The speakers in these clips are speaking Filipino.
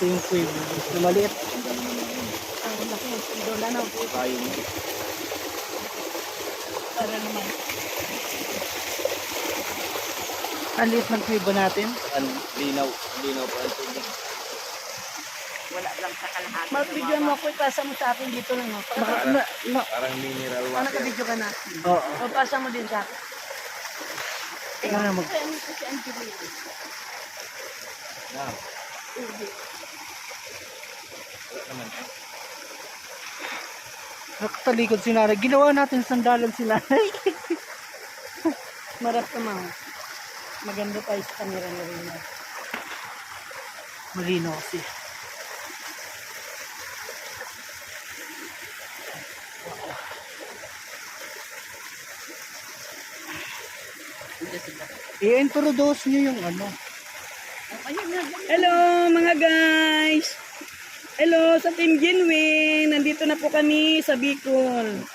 Ito yung quail na maliit. Ang laki. Doon na, no? Kain mo. Para naman. Ang liit ng quail ba natin? Ano? Linaw. Linaw pa ang tubig. Wala lang sa kalahati. Magbigyan mo ako, ipasa mo sa akin dito lang. Oh. Parang mineral Ano water. ka-video ka na? Oo. O, pasa mo din sa akin. Ano mag... Ano kasi ang Angelina? Na. Hindi. Wala naman. Nakatalikod si Nanay. Ginawa natin sandalan si Nanay. Marap naman. Maganda tayo sa camera na rin. Malino kasi. I-introduce nyo yung ano. Hello mga guys! Hello sa Team Genuine! Nandito na po kami sa Bicol.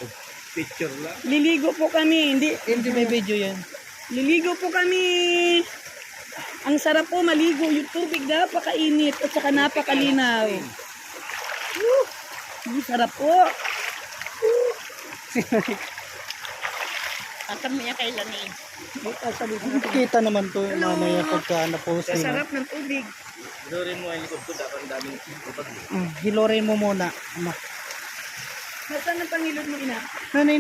Picture lang. Liligo po kami. Hindi may video yan. Liligo po kami. Ang sarap po maligo. Yung tubig napakainit at saka napakalinaw. Woo! Ang sarap po. Ang kami niya kailan eh. Kita naman to mamaya pagka na-post Sa nila. sarap ng tubig. Dorin mo ang likod ko. Dapat ang daming kapag. Hilorin mo muna. Nasaan ang pangilod mo ina? Nanay